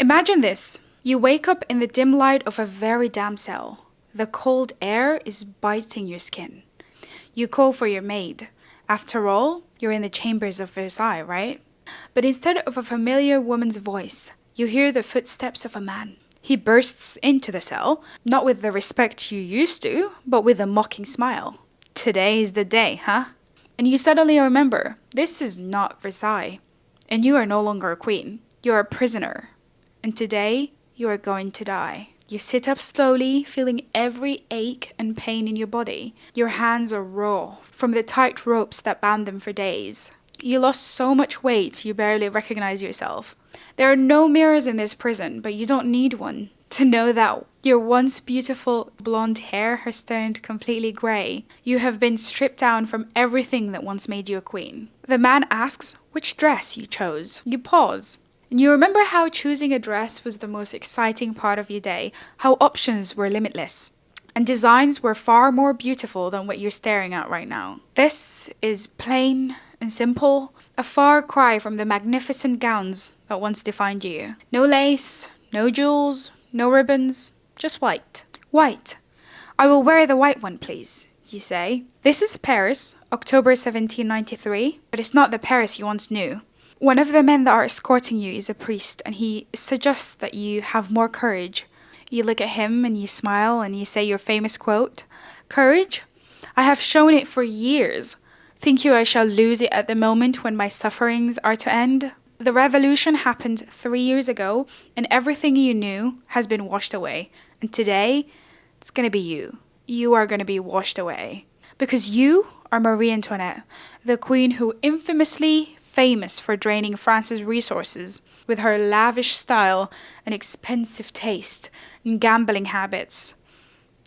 Imagine this. You wake up in the dim light of a very damp cell. The cold air is biting your skin. You call for your maid. After all, you're in the chambers of Versailles, right? But instead of a familiar woman's voice, you hear the footsteps of a man. He bursts into the cell, not with the respect you used to, but with a mocking smile. Today is the day, huh? And you suddenly remember, this is not Versailles. And you are no longer a queen. You're a prisoner. And today, you are going to die. You sit up slowly, feeling every ache and pain in your body. Your hands are raw from the tight ropes that bound them for days. You lost so much weight you barely recognize yourself. There are no mirrors in this prison, but you don't need one to know that your once beautiful blonde hair has turned completely grey. You have been stripped down from everything that once made you a queen. The man asks which dress you chose. You pause. And you remember how choosing a dress was the most exciting part of your day, how options were limitless, and designs were far more beautiful than what you're staring at right now. This is plain and simple, a far cry from the magnificent gowns that once defined you. No lace, no jewels, no ribbons, just white. White. I will wear the white one, please, you say. This is Paris, October 1793, but it's not the Paris you once knew. One of the men that are escorting you is a priest, and he suggests that you have more courage. You look at him and you smile and you say your famous quote, "Courage? I have shown it for years. Think you I shall lose it at the moment when my sufferings are to end?" The revolution happened 3 years ago, and everything you knew has been washed away. And today, it's going to be you. You are going to be washed away. Because you are Marie Antoinette, the queen who infamously famous for draining France's resources with her lavish style and expensive taste and gambling habits,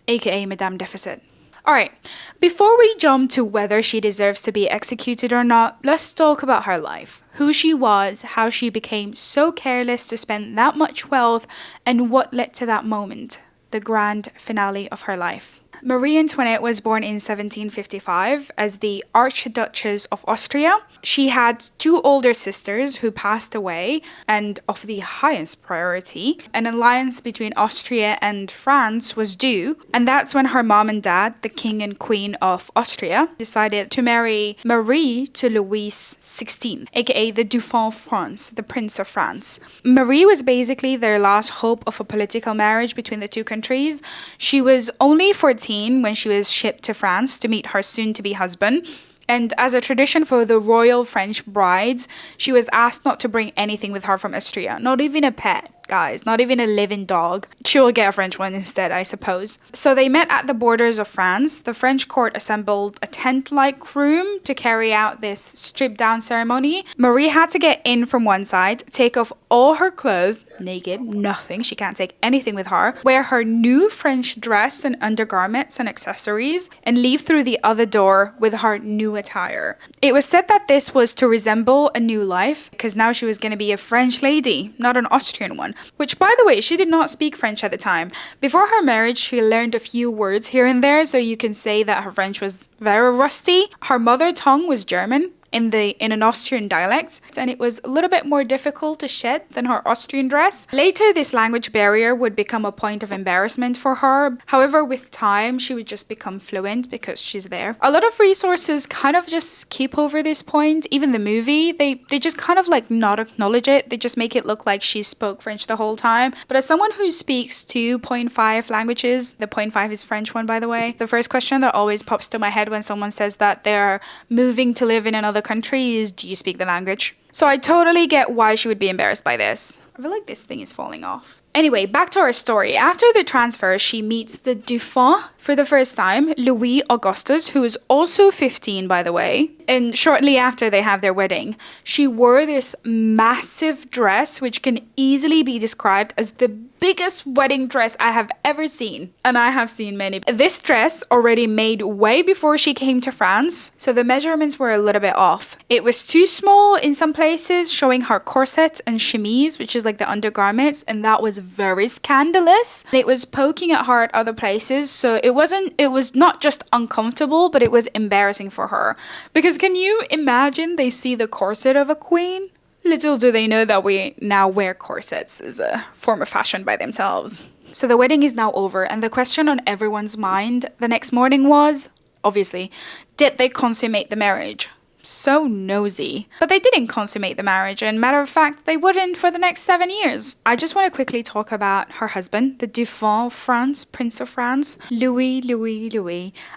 aka Madame Deficit. Alright, before we jump to whether she deserves to be executed or not, let's talk about her life. Who she was, how she became so careless to spend that much wealth, and what led to that moment, the grand finale of her life. Marie Antoinette was born in 1755 as the Archduchess of Austria. She had 2 older sisters who passed away, and of the highest priority, an alliance between Austria and France was due, and that's when her mom and dad, the king and queen of Austria, decided to marry Marie to Louis XVI, aka the Dauphin of France, the Prince of France. Marie was basically their last hope of a political marriage between the two countries. She was only 14 when she was shipped to France to meet her soon-to-be husband. And as a tradition for the royal French brides, she was asked not to bring anything with her from Austria, not even a pet. Guys, not even a living dog. She will get a French one instead, I suppose. So they met at the borders of France. The French court assembled a tent-like room to carry out this strip-down ceremony. Marie had to get in from one side, take off all her clothes, naked, nothing, she can't take anything with her, wear her new French dress and undergarments and accessories, and leave through the other door with her new attire. It was said that this was to resemble a new life, because now she was going to be a French lady, not an Austrian one. Which, by the way, she did not speak French at the time. Before her marriage, she learned a few words here and there, so you can say that her French was very rusty. Her mother tongue was German, in an Austrian dialect, and it was a little bit more difficult to shed than her Austrian dress. Later, this language barrier would become a point of embarrassment for her. However, with time, she would just become fluent because she's there. A lot of resources kind of just skip over this point. Even the movie, they just kind of like not acknowledge it. They just make it look like she spoke French the whole time. But as someone who speaks 2.5 languages, the 0.5 is French one, by the way, the first question that always pops to my head when someone says that they're moving to live in another country is, do you speak the language? So I totally get why she would be embarrassed by this. I feel like this thing is falling off. Anyway, back to our story. After the transfer, she meets the Dauphin for the first time, Louis Augustus, who is also 15, by the way. And shortly after they have their wedding, she wore this massive dress, which can easily be described as the biggest wedding dress I have ever seen. And I have seen many. This dress already made way before she came to France, so the measurements were a little bit off. It was too small in some places, showing her corset and chemise, which is like the undergarments, and that was very scandalous. It was poking at her at other places, so it was not just uncomfortable, but it was embarrassing for her. Because can you imagine they see the corset of a queen? Little do they know that we now wear corsets as a form of fashion by themselves. So the wedding is now over, and the question on everyone's mind the next morning was, obviously, did they consummate the marriage? So nosy. But they didn't consummate the marriage, and matter of fact, they wouldn't for the next 7 years. I just want to quickly talk about her husband, the Dauphin of France, Prince of France, Louis.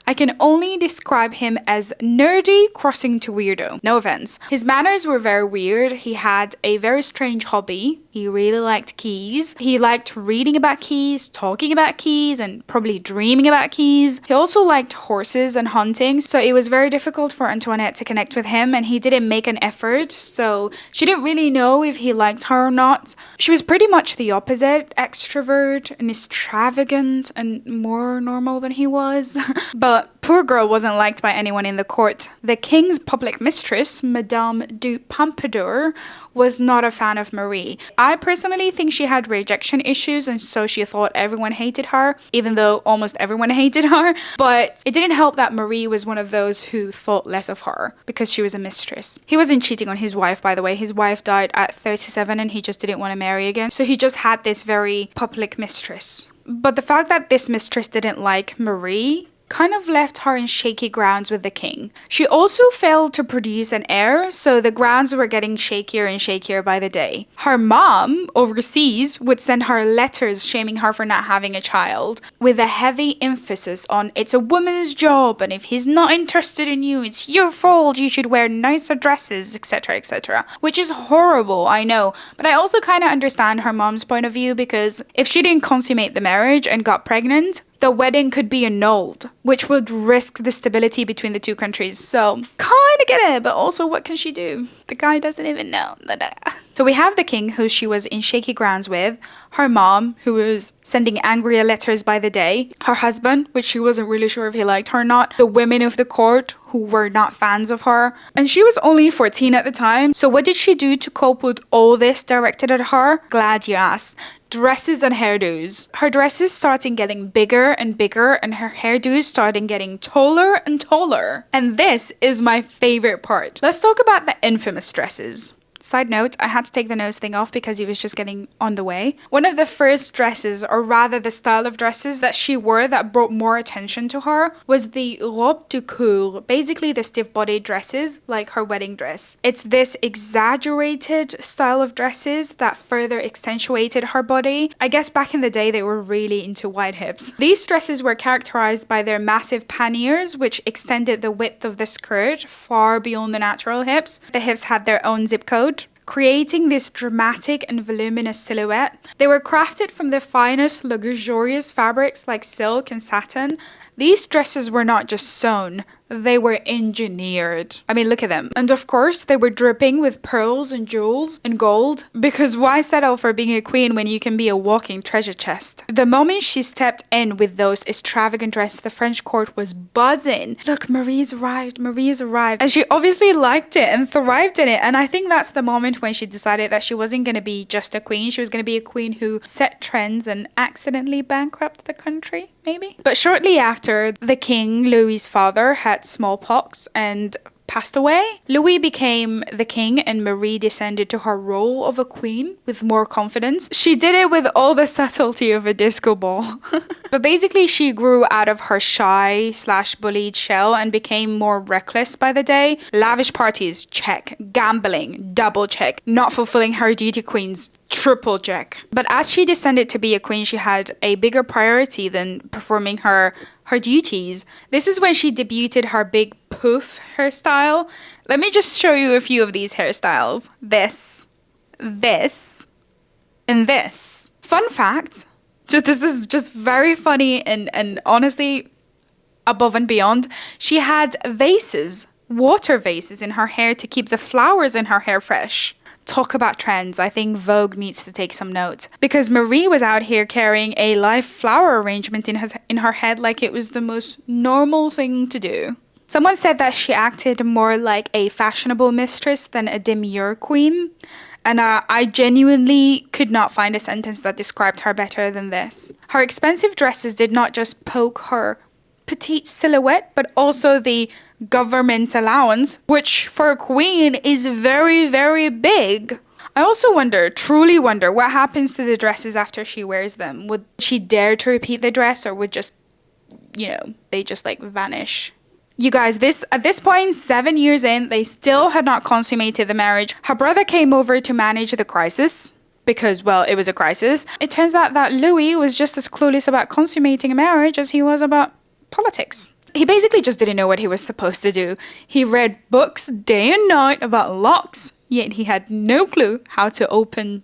I can only describe him as nerdy crossing to weirdo. No offense. His manners were very weird. He had a very strange hobby. He really liked keys. He liked reading about keys, talking about keys, and probably dreaming about keys. He also liked horses and hunting, so it was very difficult for Antoinette to connect with him, and he didn't make an effort, so she didn't really know if he liked her or not. She was pretty much the opposite, extrovert and extravagant and more normal than he was. But poor girl wasn't liked by anyone in the court. The king's public mistress, Madame de Pompadour, was not a fan of Marie. I personally think she had rejection issues, and so she thought everyone hated her, even though almost everyone hated her. But it didn't help that Marie was one of those who thought less of her because she was a mistress. He wasn't cheating on his wife, by the way. His wife died at 37 and he just didn't want to marry again. So he just had this very public mistress. But the fact that this mistress didn't like Marie kind of left her in shaky grounds with the king. She also failed to produce an heir, so the grounds were getting shakier and shakier by the day. Her mom, overseas, would send her letters shaming her for not having a child, with a heavy emphasis on it's a woman's job, and if he's not interested in you, it's your fault, you should wear nicer dresses, etc, etc. Which is horrible, I know, but I also kind of understand her mom's point of view, because if she didn't consummate the marriage and got pregnant, the wedding could be annulled, which would risk the stability between the two countries. So, kind of get it, but also what can she do? The guy doesn't even know. So we have the king, who she was in shaky grounds with, her mom, who was sending angrier letters by the day, her husband, which she wasn't really sure if he liked her or not, the women of the court, who were not fans of her, and she was only 14 at the time. So what did she do to cope with all this directed at her? Glad you asked. Dresses and hairdos. Her dresses started getting bigger and bigger, and her hairdos started getting taller and taller. And this is my favorite part. Let's talk about the infamous dresses. Side note, I had to take the nose thing off because it was just getting on the way. One of the first dresses, or rather the style of dresses that she wore that brought more attention to her, was the robe de cour, basically the stiff-bodied dresses, like her wedding dress. It's this exaggerated style of dresses that further accentuated her body. I guess back in the day they were really into wide hips. These dresses were characterized by their massive panniers, which extended the width of the skirt far beyond the natural hips. The hips had their own zip code, creating this dramatic and voluminous silhouette. They were crafted from the finest, luxurious fabrics like silk and satin. These dresses were not just sewn, they were engineered. I mean, look at them. And of course, they were dripping with pearls and jewels and gold, because why settle for being a queen when you can be a walking treasure chest? The moment she stepped in with those extravagant dresses, the French court was buzzing. Look, Marie's arrived. And she obviously liked it and thrived in it. And I think that's the moment when she decided that she wasn't going to be just a queen. She was going to be a queen who set trends and accidentally bankrupt the country, maybe. But shortly after, the king, Louis's father, had smallpox and passed away. Louis became the king and Marie descended to her role of a queen with more confidence. She did it with all the subtlety of a disco ball. But basically she grew out of her shy/bullied shell and became more reckless by the day. Lavish parties, check. Gambling, double check. Not fulfilling her duty queens, triple check. But as she descended to be a queen, she had a bigger priority than performing her duties. This is when she debuted her big poof hairstyle. Let me just show you a few of these hairstyles. This, and this. Fun fact, this is just very funny and honestly above and beyond. She had vases, water vases in her hair to keep the flowers in her hair fresh. Talk about trends. I think Vogue needs to take some notes, because Marie was out here carrying a live flower arrangement in her head like it was the most normal thing to do. Someone said that she acted more like a fashionable mistress than a demure queen, and I genuinely could not find a sentence that described her better than this. Her expensive dresses did not just poke her petite silhouette, but also the government allowance, which for a queen is very, very big. I also truly wonder, what happens to the dresses after she wears them? Would she dare to repeat the dress, or would just, they just like vanish? You guys, at this point, 7 years in, they still had not consummated the marriage. Her brother came over to manage the crisis because, well, it was a crisis. It turns out that Louis was just as clueless about consummating a marriage as he was about politics. He basically just didn't know what he was supposed to do. He read books day and night about locks, yet he had no clue how to open,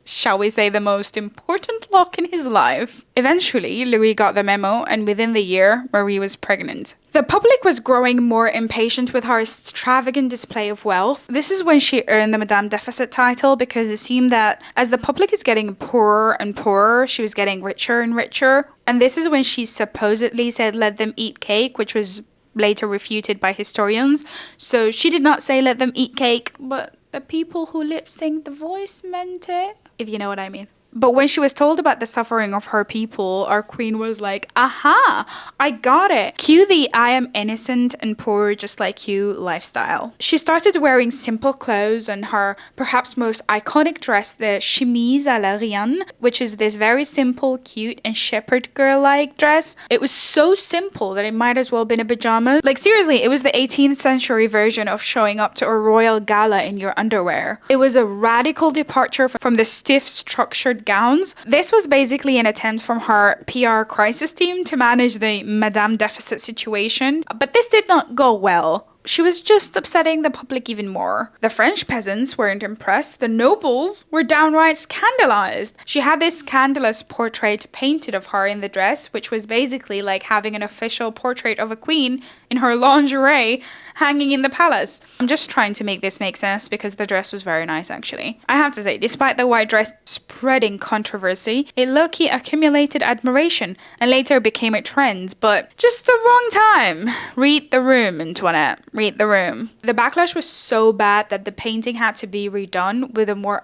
shall we say, the most important lock in his life. Eventually, Louis got the memo, and within the year, Marie was pregnant. The public was growing more impatient with her extravagant display of wealth. This is when she earned the Madame Deficit title, because it seemed that as the public is getting poorer and poorer, she was getting richer and richer. And this is when she supposedly said, "Let them eat cake," which was later refuted by historians. So she did not say "let them eat cake," but the people who lip sync the voice meant it, if you know what I mean. But when she was told about the suffering of her people, our queen was like, aha, I got it. Cue the "I am innocent and poor just like you" lifestyle. She started wearing simple clothes, and her perhaps most iconic dress, the chemise à la Rihanna, which is this very simple, cute, and shepherd girl-like dress. It was so simple that it might as well have been a pajama. Like seriously, it was the 18th century version of showing up to a royal gala in your underwear. It was a radical departure from the stiff, structured gowns. This was basically an attempt from her PR crisis team to manage the Madame Deficit situation, but this did not go well. She was just upsetting the public even more. The French peasants weren't impressed. The nobles were downright scandalized. She had this scandalous portrait painted of her in the dress, which was basically like having an official portrait of a queen in her lingerie hanging in the palace. I'm just trying to make this make sense because the dress was very nice, actually. I have to say, despite the white dress spreading controversy, it low-key accumulated admiration and later became a trend, but just the wrong time. Read the room, Antoinette. Read the room. The backlash was so bad that the painting had to be redone with a more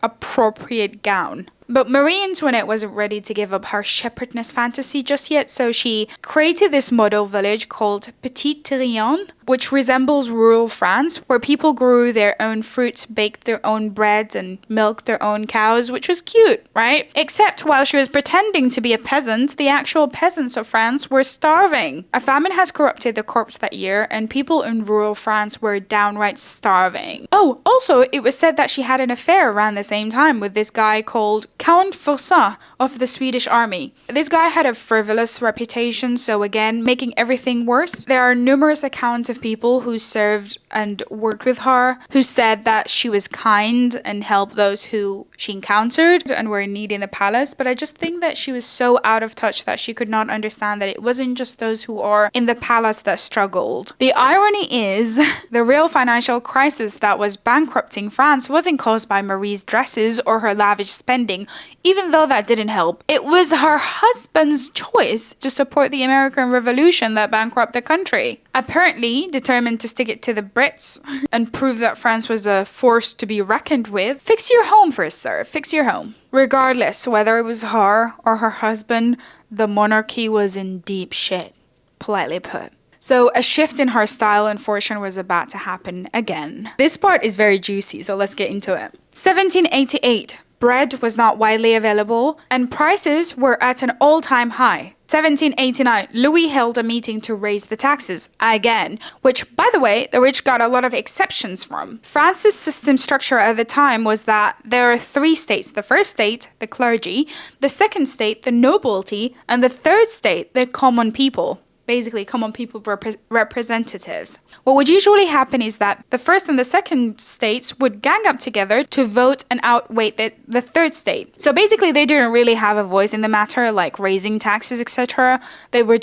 appropriate gown. But Marie Antoinette wasn't ready to give up her shepherdess fantasy just yet, so she created this model village called Petit Trianon, which resembles rural France, where people grew their own fruits, baked their own breads, and milked their own cows, which was cute, right? Except while she was pretending to be a peasant, the actual peasants of France were starving. A famine has corrupted the corpse that year, and people in rural France were downright starving. Oh, also, it was said that she had an affair around the same time with this guy called Count Forçat of the Swedish army. This guy had a frivolous reputation, so again, making everything worse. There are numerous accounts of people who served and worked with her who said that she was kind and helped those who she encountered and were in need in the palace, but I just think that she was so out of touch that she could not understand that it wasn't just those who are in the palace that struggled. The irony is, the real financial crisis that was bankrupting France wasn't caused by Marie's dresses or her lavish spending, even though that didn't help. It was her husband's choice to support the American Revolution that bankrupted the country. Apparently, determined to stick it to the Brits and prove that France was a force to be reckoned with. Fix your home first, sir. Fix your home. Regardless, whether it was her or her husband, the monarchy was in deep shit, politely put. So a shift in her style and fortune was about to happen again. This part is very juicy, so let's get into it. 1788. Bread was not widely available, and prices were at an all-time high. 1789, Louis held a meeting to raise the taxes again, which, by the way, the rich got a lot of exceptions from. France's system structure at the time was that there are 3 states. The first state, the clergy, the second state, the nobility, and the third state, the common people. Basically, common people representatives. What would usually happen is that the first and the second states would gang up together to vote and outweigh the third state. So basically, they didn't really have a voice in the matter, like raising taxes, etc. It was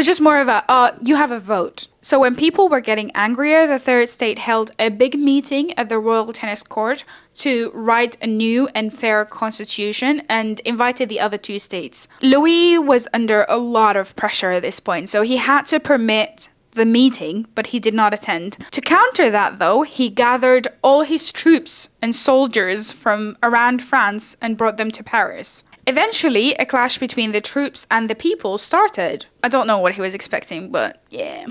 just more of a, you have a vote. So when people were getting angrier, the third state held a big meeting at the royal tennis court to write a new and fair constitution and invited the other 2 states. Louis was under a lot of pressure at this point, so he had to permit the meeting, but he did not attend. To counter that, though, he gathered all his troops and soldiers from around France and brought them to Paris. Eventually, a clash between the troops and the people started. I don't know what he was expecting, but yeah.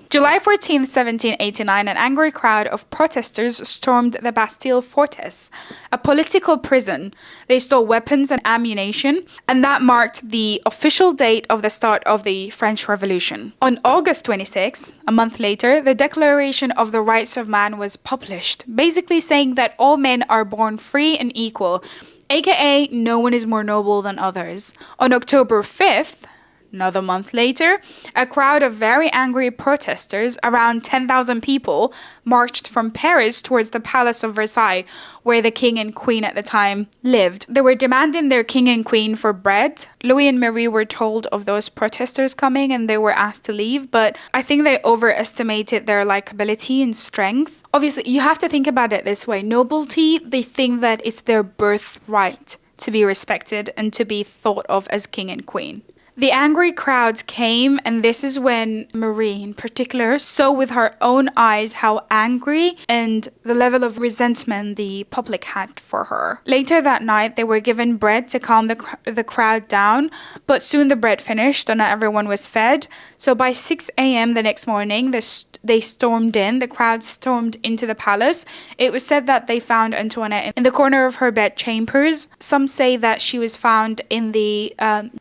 July 14th, 1789, an angry crowd of protesters stormed the Bastille Fortress, a political prison. They stole weapons and ammunition, and that marked the official date of the start of the French Revolution. On August 26th, a month later, the Declaration of the Rights of Man was published, basically saying that all men are born free and equal, aka no one is more noble than others. On October 5th, another month later, a crowd of very angry protesters, around 10,000 people, marched from Paris towards the Palace of Versailles, where the king and queen at the time lived. They were demanding their king and queen for bread. Louis and Marie were told of those protesters coming and they were asked to leave, but I think they overestimated their likability and strength. Obviously, you have to think about it this way. Nobility, they think that it's their birthright to be respected and to be thought of as king and queen. The angry crowds came, and this is when Marie in particular saw with her own eyes how angry and the level of resentment the public had for her. Later that night, they were given bread to calm the crowd down, but soon the bread finished and not everyone was fed. So by 6 a.m. the next morning, the crowd stormed into the palace. It was said that they found Antoinette in the corner of her bed chambers. Some say that she was found in the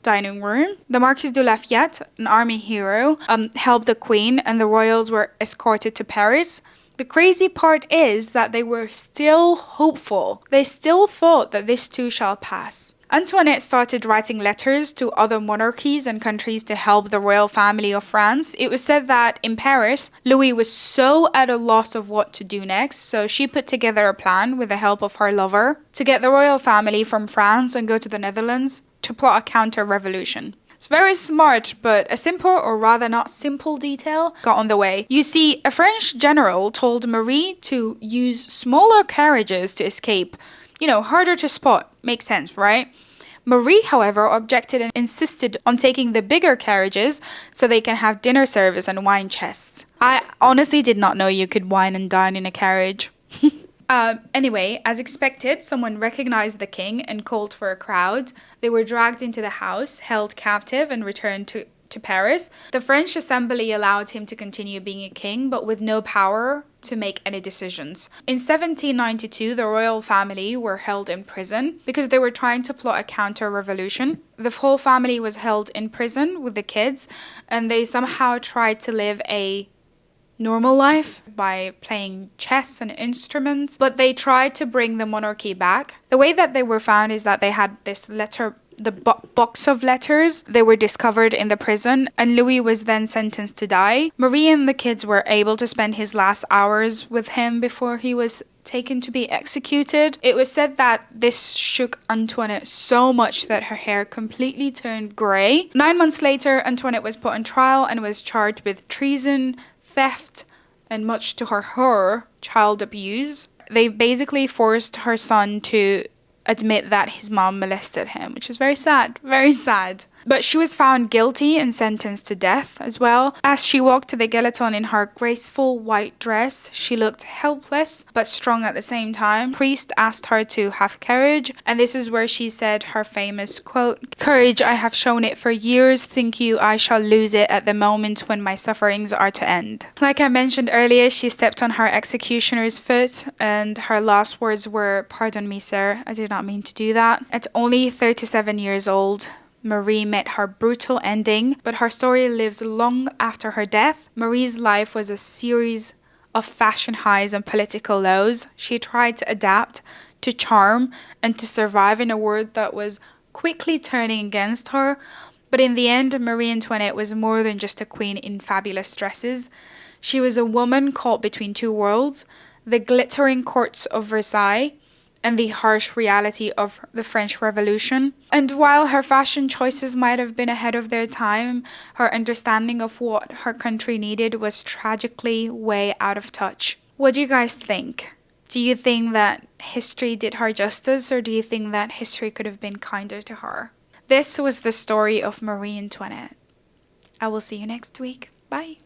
dining room. The Marquis de Lafayette, an army hero, helped the queen, and the royals were escorted to Paris. The crazy part is that they were still hopeful. They still thought that this too shall pass. Antoinette started writing letters to other monarchies and countries to help the royal family of France. It was said that in Paris, Louis was so at a loss of what to do next, so she put together a plan with the help of her lover to get the royal family from France and go to the Netherlands to plot a counter-revolution. It's very smart, but a simple, or rather not simple, detail got on the way. You see, a French general told Marie to use smaller carriages to escape. Harder to spot. Makes sense, right? Marie, however, objected and insisted on taking the bigger carriages so they can have dinner service and wine chests. I honestly did not know you could wine and dine in a carriage. Anyway, as expected, someone recognized the king and called for a crowd. They were dragged into the house, held captive, and returned to Paris. The French assembly allowed him to continue being a king, but with no power to make any decisions. In 1792, the royal family were held in prison because they were trying to plot a counter-revolution. The whole family was held in prison with the kids, and they somehow tried to live a normal life by playing chess and instruments, but they tried to bring the monarchy back. The way that they were found is that they had this box of letters. They were discovered in the prison, and Louis was then sentenced to die. Marie and the kids were able to spend his last hours with him before he was taken to be executed. It was said that this shook Antoinette so much that her hair completely turned grey. 9 months later, Antoinette was put on trial and was charged with treason, theft, and much to her horror, child abuse. They basically forced her son to admit that his mom molested him, which is very sad, very sad. But she was found guilty and sentenced to death as well. As she walked to the guillotine in her graceful white dress, she looked helpless but strong at the same time. Priest asked her to have courage, and this is where she said her famous quote, "Courage, I have shown it for years. Think you I shall lose it at the moment when my sufferings are to end?" Like I mentioned earlier, she stepped on her executioner's foot, and her last words were, "Pardon me, sir, I did not mean to do that." At only 37 years old, Marie met her brutal ending, but her story lives long after her death. Marie's life was a series of fashion highs and political lows. She tried to adapt, to charm, and to survive in a world that was quickly turning against her. But in the end, Marie Antoinette was more than just a queen in fabulous dresses. She was a woman caught between two worlds, the glittering courts of Versailles and the harsh reality of the French Revolution. And while her fashion choices might have been ahead of their time, her understanding of what her country needed was tragically way out of touch. What do you guys think? Do you think that history did her justice, or do you think that history could have been kinder to her? This was the story of Marie Antoinette. I will see you next week. Bye.